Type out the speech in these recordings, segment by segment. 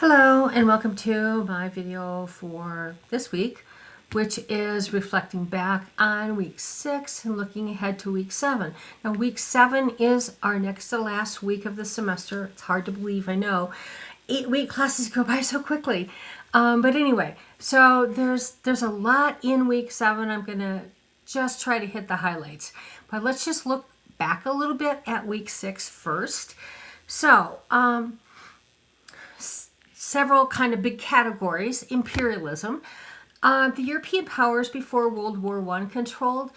Hello and welcome to my video for this week, which is reflecting back on week 6 and looking ahead to week 7. Now week 7 is our next to last week of the semester. It's hard to believe, I know. 8-week classes go by so quickly. But anyway, so there's a lot in week 7. I'm going to just try to hit the highlights. But let's just look back a little bit at week 6 first. So, several kind of big categories. Imperialism. The European powers before World War I controlled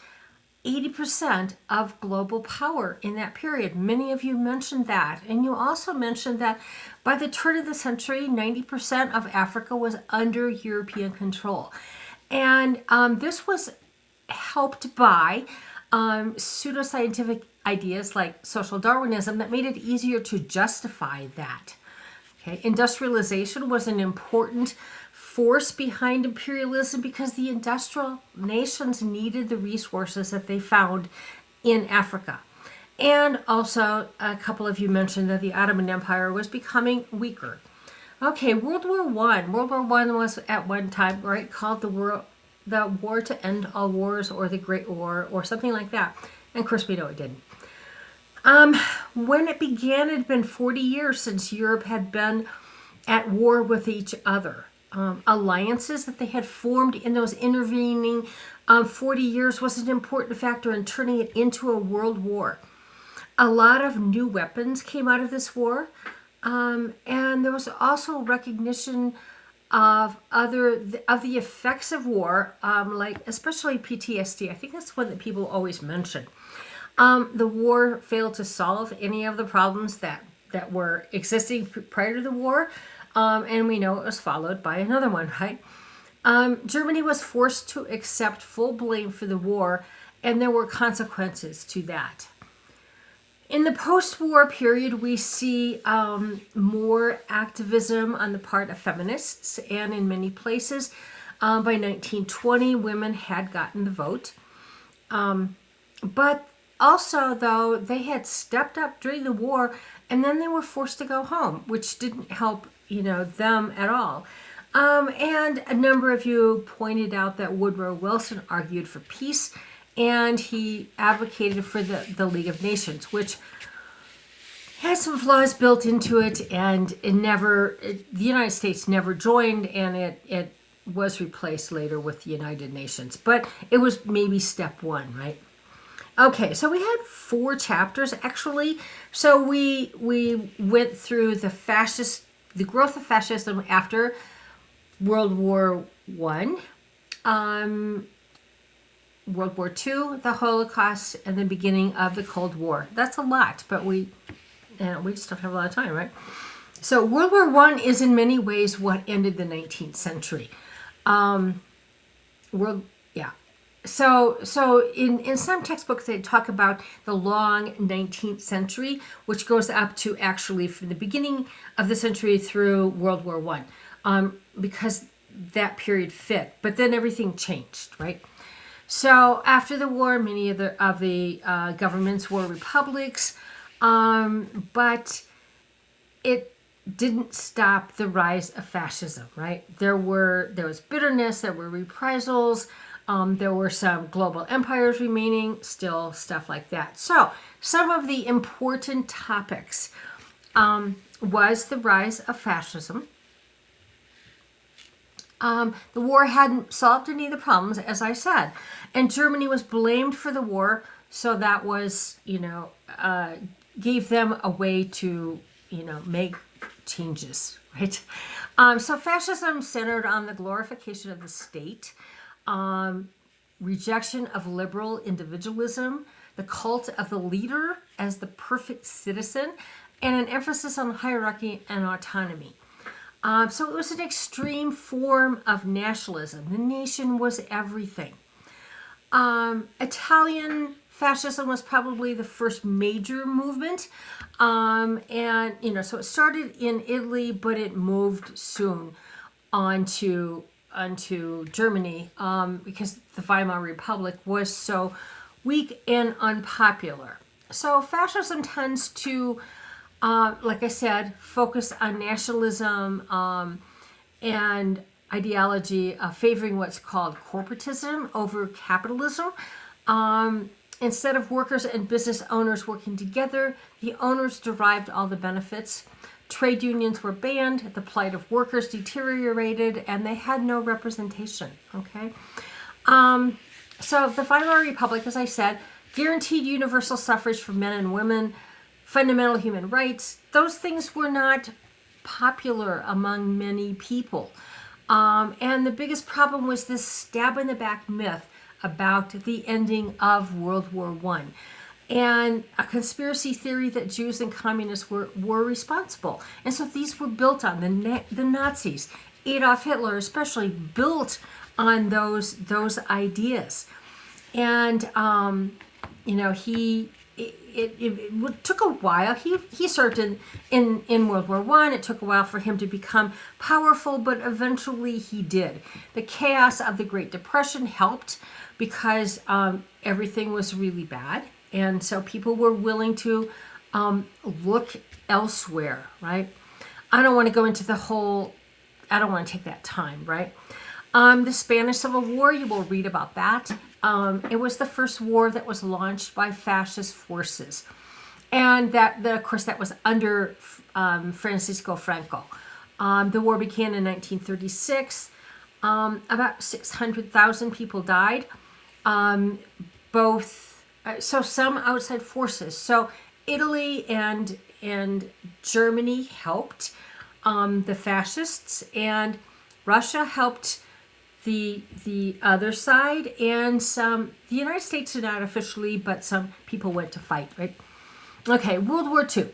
80% of global power in that period. Many of you mentioned that. And you also mentioned that by the turn of the century, 90% of Africa was under European control. And this was helped by pseudoscientific ideas like social Darwinism that made it easier to justify that. Okay. Industrialization was an important force behind imperialism because the industrial nations needed the resources that they found in Africa. And also, a couple of you mentioned that the Ottoman Empire was becoming weaker. Okay, World War I. World War I was at one time, right, called the war to end all wars, or the Great War, or something like that. And of course, we know it didn't. When it began, it had been 40 years since Europe had been at war with each other. Alliances that they had formed in those intervening 40 years was an important factor in turning it into a world war. A lot of new weapons came out of this war, and there was also recognition of the effects of war, like especially PTSD. I think that's one that people always mention. The war failed to solve any of the problems that were existing prior to the war, and we know it was followed by another one, right? Germany was forced to accept full blame for the war, and there were consequences to that. In the post-war period, we see more activism on the part of feminists, and in many places, by 1920, women had gotten the vote. But also, though, they had stepped up during the war, and then they were forced to go home, which didn't help, them at all. And a number of you pointed out that Woodrow Wilson argued for peace, and he advocated for the League of Nations, which had some flaws built into it, and the United States never joined, and it was replaced later with the United Nations. But it was maybe step one, right? Okay, so we had 4 chapters actually. So we went through the growth of fascism after World War I, World War II, the Holocaust, and the beginning of the Cold War. That's a lot, but we just don't have a lot of time, right? So World War I is in many ways what ended the 19th century. So in some textbooks, they talk about the long 19th century, which goes up to actually from the beginning of the century through World War I, because that period fit. But then everything changed, right? So after the war, many of the governments were republics, but it didn't stop the rise of fascism, right? There was bitterness, there were reprisals. There were some global empires remaining, still stuff like that. So some of the important topics was the rise of fascism. The war hadn't solved any of the problems, as I said, and Germany was blamed for the war. So that was, gave them a way to, make changes, right? So fascism centered on the glorification of the state. Rejection of liberal individualism, the cult of the leader as the perfect citizen, and an emphasis on hierarchy and autonomy. So it was an extreme form of nationalism. The nation was everything. Italian fascism was probably the first major movement. So it started in Italy, but it moved soon onto Germany, because the Weimar Republic was so weak and unpopular. So fascism tends to like I said, focus on nationalism and ideology, favoring what's called corporatism over capitalism. Instead of workers and business owners working together, the owners derived all the benefits. Trade unions were banned, the plight of workers deteriorated, and they had no representation. Okay, so the Weimar Republic, as I said, guaranteed universal suffrage for men and women, fundamental human rights. Those things were not popular among many people. And the biggest problem was this stab in the back myth about the ending of World War I. And a conspiracy theory that Jews and communists were responsible. And so these were built on the Nazis. Adolf Hitler especially built on those ideas. And, it took a while. He served in World War I. It took a while for him to become powerful, but eventually he did. The chaos of the Great Depression helped because everything was really bad. And so people were willing to look elsewhere, right? I don't want to go into I don't want to take that time, right? The Spanish Civil War, you will read about that. It was the first war that was launched by fascist forces. And of course, that was under Francisco Franco. The war began in 1936. About 600,000 people died. So some outside forces. So Italy and Germany helped the fascists, and Russia helped the other side, and the United States did not officially, but some people went to fight, right? Okay, World War II.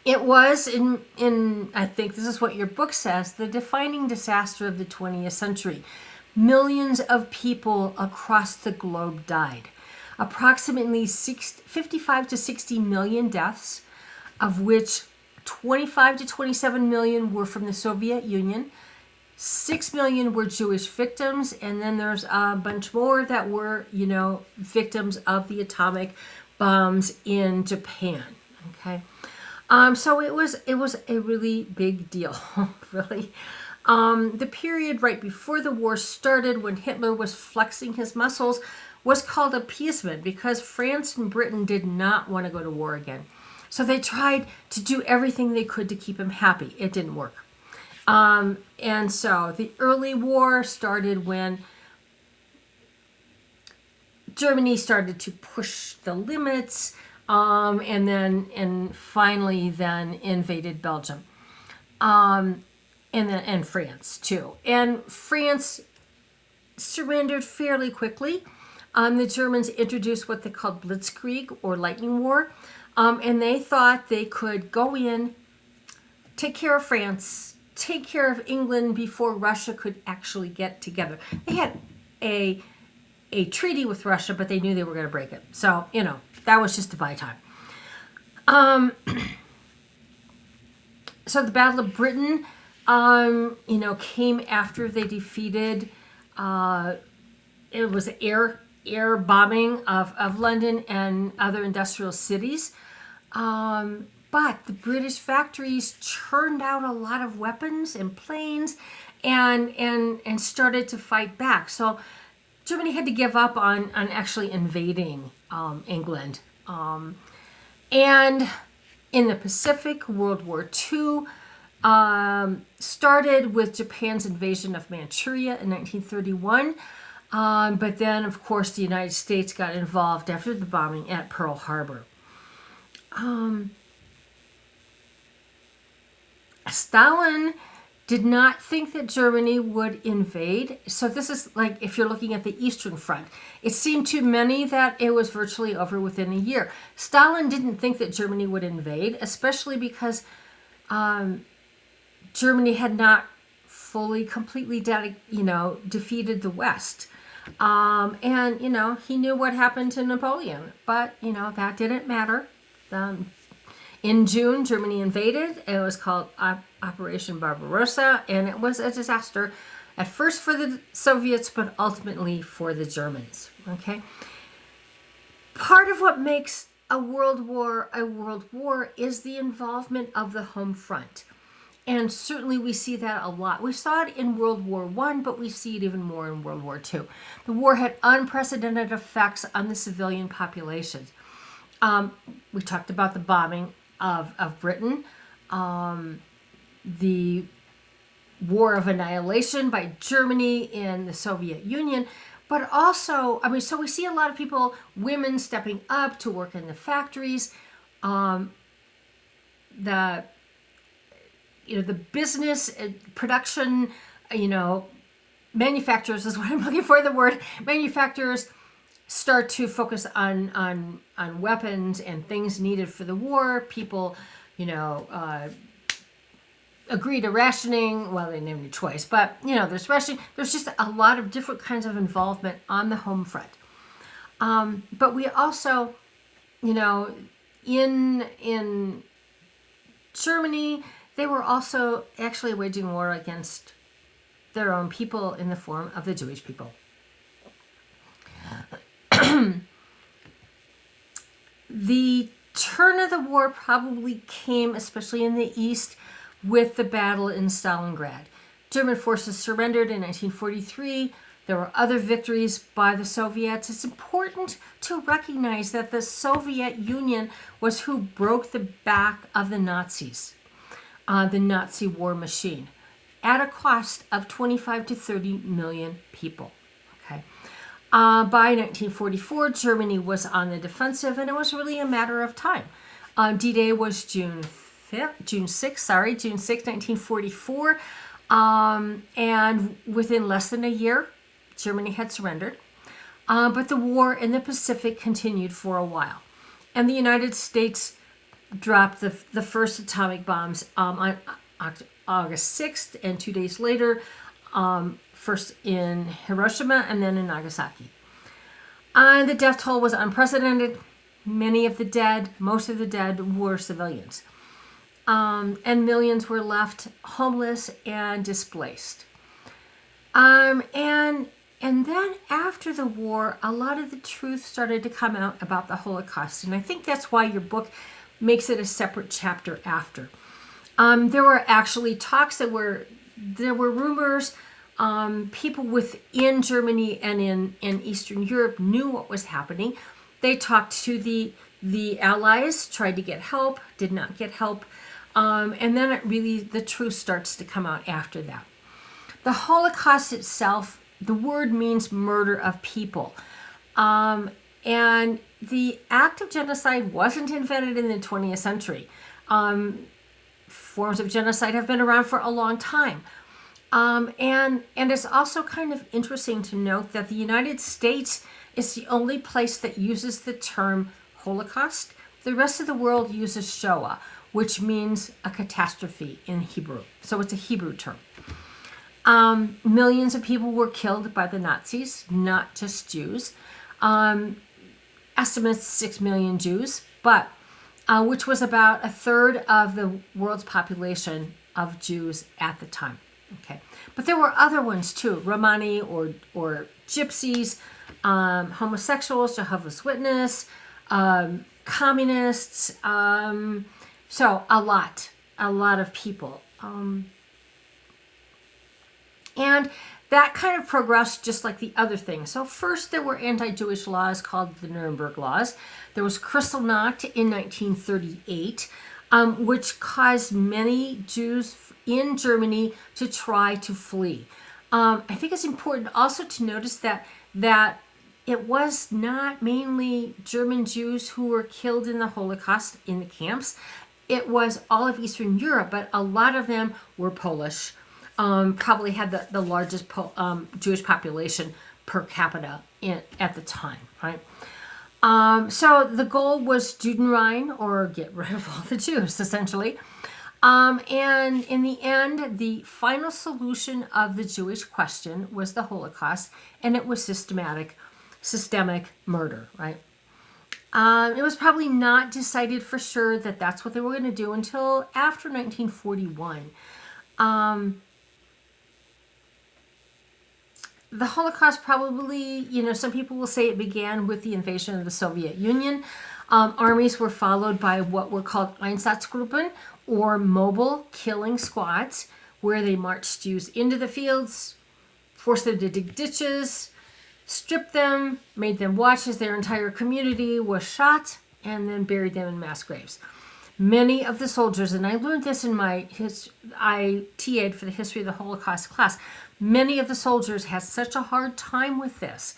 It was, in I think this is what your book says, the defining disaster of the 20th century. Millions of people across the globe died. Approximately 55 to 60 million deaths, of which 25 to 27 million were from the Soviet Union. 6 million were Jewish victims, and then there's a bunch more that were, victims of the atomic bombs in Japan. Okay, so it was a really big deal, really. The period right before the war started, when Hitler was flexing his muscles, was called appeasement because France and Britain did not want to go to war again. So they tried to do everything they could to keep him happy. It didn't work. And so the early war started when Germany started to push the limits, and finally then invaded Belgium. And France too. And France surrendered fairly quickly. The Germans introduced what they called Blitzkrieg, or lightning war. And they thought they could go in, take care of France, take care of England before Russia could actually get together. They had a treaty with Russia, but they knew they were going to break it. So, that was just to buy time. So the Battle of Britain, came after they defeated, it was air bombing of London and other industrial cities. But the British factories churned out a lot of weapons and planes and started to fight back. So Germany had to give up on actually invading England. And in the Pacific, World War II started with Japan's invasion of Manchuria in 1931. But then, of course, the United States got involved after the bombing at Pearl Harbor. Stalin did not think that Germany would invade. So this is like if you're looking at the Eastern Front. It seemed to many that it was virtually over within a year. Stalin didn't think that Germany would invade, especially because Germany had not fully, completely, defeated the West. And, he knew what happened to Napoleon. But, that didn't matter. In June, Germany invaded. It was called Operation Barbarossa, and it was a disaster, at first for the Soviets, but ultimately for the Germans. Okay. Part of what makes a world war is the involvement of the home front. And certainly we see that a lot. We saw it in World War I, but we see it even more in World War II. The war had unprecedented effects on the civilian populations. We talked about the bombing of Britain, the war of annihilation by Germany in the Soviet Union, but also, so we see a lot of people, women stepping up to work in the factories, the business production, manufacturers is what I'm looking for, the word. Manufacturers start to focus on weapons and things needed for the war. People, agree to rationing. Well, they didn't have any choice, but there's rationing. There's just a lot of different kinds of involvement on the home front. But we also, in Germany, they were also actually waging war against their own people in the form of the Jewish people. The turn of the war probably came, especially in the East, with the battle in Stalingrad. German forces surrendered in 1943. There were other victories by the Soviets. It's important to recognize that the Soviet Union was who broke the back of the Nazis, the Nazi war machine, at a cost of 25 to 30 million people. Okay. By 1944, Germany was on the defensive, and it was really a matter of time. D-Day was June 6, 1944. And within less than a year, Germany had surrendered. But the war in the Pacific continued for a while. And the United States dropped the first atomic bombs on August 6th, and 2 days later, first in Hiroshima and then in Nagasaki. And the death toll was unprecedented. Most of the dead were civilians. And millions were left homeless and displaced. And then after the war, a lot of the truth started to come out about the Holocaust. And I think that's why your book makes it a separate chapter after. There were actually talks there were rumors. People within Germany and in Eastern Europe knew what was happening. They talked to the Allies, tried to get help, did not get help. And then the truth starts to come out after that. The Holocaust itself, the word means murder of people. And the act of genocide wasn't invented in the 20th century. Forms of genocide have been around for a long time. And it's also kind of interesting to note that the United States is the only place that uses the term Holocaust. The rest of the world uses Shoah, which means a catastrophe in Hebrew. So it's a Hebrew term. Millions of people were killed by the Nazis, not just Jews. Estimates 6 million Jews, but which was about a third of the world's population of Jews at the time. Okay, but there were other ones too: Romani or Gypsies, homosexuals, Jehovah's Witness, communists. So a lot of people. And that kind of progressed just like the other things. So first there were anti-Jewish laws called the Nuremberg Laws. There was Kristallnacht in 1938, which caused many Jews in Germany to try to flee. I think it's important also to notice that it was not mainly German Jews who were killed in the Holocaust in the camps. It was all of Eastern Europe, but a lot of them were Polish. Probably had the largest Jewish population per capita at the time, right? So the goal was Judenrein, or get rid of all the Jews, essentially. And in the end, the final solution of the Jewish question was the Holocaust, and it was systemic murder, right? It was probably not decided for sure that that's what they were going to do until after 1941. The Holocaust probably, some people will say it began with the invasion of the Soviet Union. Armies were followed by what were called Einsatzgruppen, or mobile killing squads, where they marched Jews into the fields, forced them to dig ditches, stripped them, made them watch as their entire community was shot, and then buried them in mass graves. Many of the soldiers, and I learned this in I TA'd for the history of the Holocaust class, many of the soldiers had such a hard time with this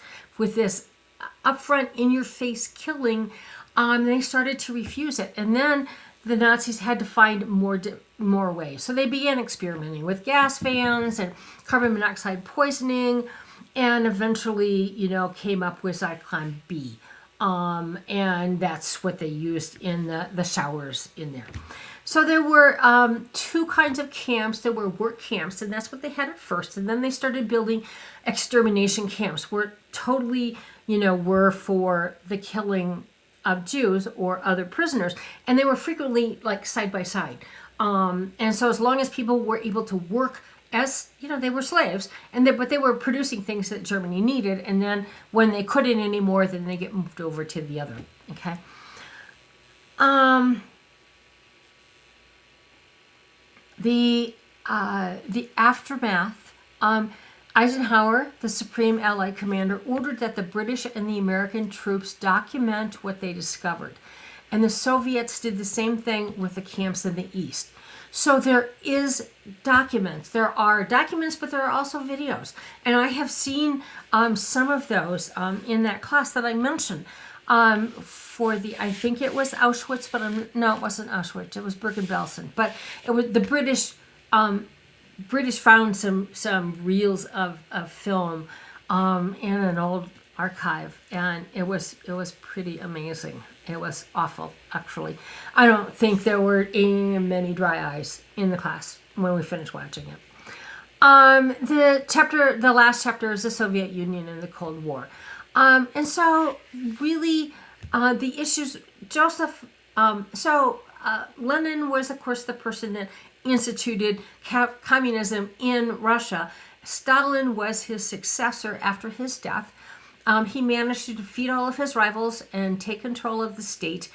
upfront, in-your-face killing, they started to refuse it. And then the Nazis had to find more ways. So they began experimenting with gas fans and carbon monoxide poisoning, and eventually, came up with Zyklon B. And that's what they used in the showers in there. So there were 2 kinds of camps. There were work camps, and that's what they had at first. And then they started building extermination camps, where totally, were for the killing of Jews or other prisoners. And they were frequently like side by side. And so as long as people were able to work as, they were slaves, but they were producing things that Germany needed. And then when they couldn't anymore, then they get moved over to the other. Okay. The aftermath, Eisenhower, the Supreme Allied Commander, ordered that the British and the American troops document what they discovered. And the Soviets did the same thing with the camps in the East. So there is documents. There are documents, but there are also videos. And I have seen some of those in that class that I mentioned for I think it was Auschwitz, but no, it wasn't Auschwitz. It was Bergen-Belsen. But it was the British. British found some reels of film in an old archive, and it was pretty amazing. It was awful, actually. I don't think there were many dry eyes in the class when we finished watching it. The last chapter is the Soviet Union and the Cold War, and so really the issues. Lenin was, of course, the person that instituted communism in Russia. Stalin was his successor after his death. He managed to defeat all of his rivals and take control of the state.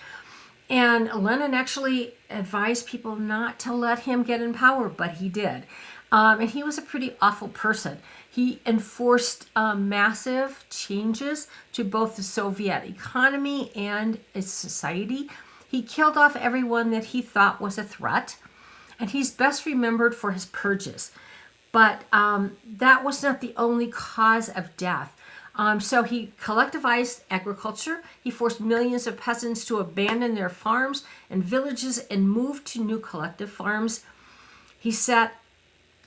And Lenin actually advised people not to let him get in power, but he did. And he was a pretty awful person. He enforced massive changes to both the Soviet economy and its society. He killed off everyone that he thought was a threat. And he's best remembered for his purges. But that was not the only cause of death. So he collectivized agriculture. He forced millions of peasants to abandon their farms and villages and move to new collective farms. He set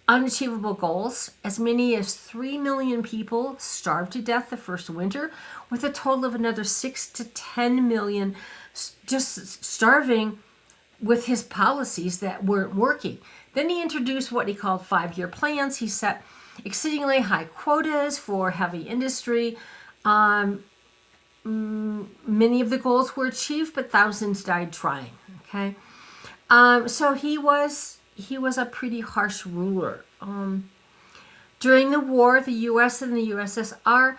unachievable goals. As many as 3 million people starved to death the first winter, with a total of another 6 to 10 million just starving with his policies that weren't working. Then he introduced what he called 5-year plans. He set exceedingly high quotas for heavy industry. Many of the goals were achieved, but thousands died trying. Okay, so he was a pretty harsh ruler. During the war, the U.S. and the USSR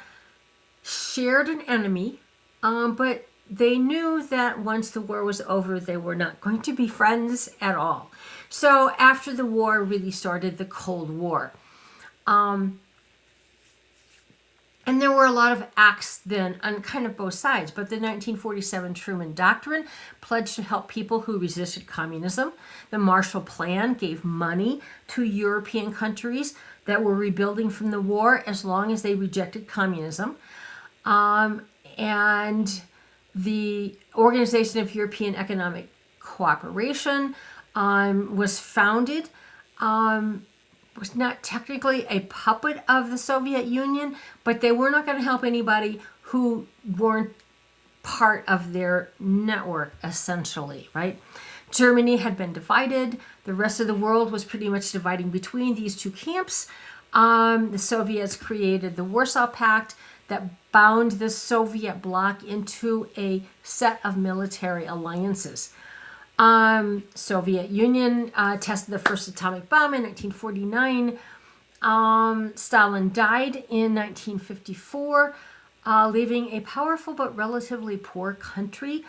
shared an enemy, but they knew that once the war was over, they were not going to be friends at all. So after the war really started, the Cold War. And there were a lot of acts then on kind of both sides. But the 1947 Truman Doctrine pledged to help people who resisted communism. The Marshall Plan gave money to European countries that were rebuilding from the war as long as they rejected communism. And the Organization of European Economic Cooperation was founded. Was not technically a puppet of the Soviet Union, but they were not going to help anybody who weren't part of their network, essentially, right? Germany had been divided. The rest of the world was pretty much dividing between these 2 camps. The Soviets created the Warsaw Pact that bound the Soviet bloc into a set of military alliances. Soviet Union tested the first atomic bomb in 1949. Stalin died in 1954, leaving a powerful but relatively poor country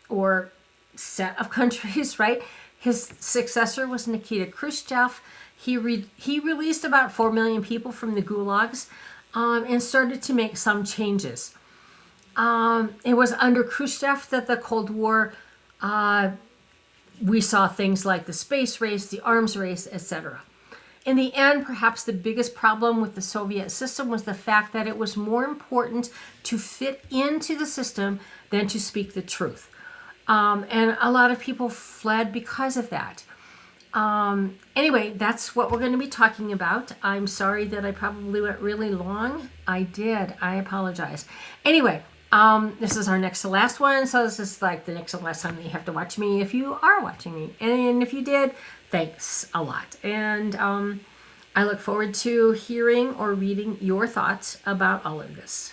or set of countries, right? His successor was Nikita Khrushchev. He released about 4 million people from the gulags and started to make some changes. It was under Khrushchev that the Cold War, we saw things like the space race, the arms race, etc. In the end, perhaps the biggest problem with the Soviet system was the fact that it was more important to fit into the system than to speak the truth. And a lot of people fled because of that. Anyway, that's what we're going to be talking about. I'm sorry that I probably went really long. I did. I apologize. Anyway, this is our next to last one. So this is like the next to last time that you have to watch me if you are watching me. And if you did, thanks a lot. And I look forward to hearing or reading your thoughts about all of this.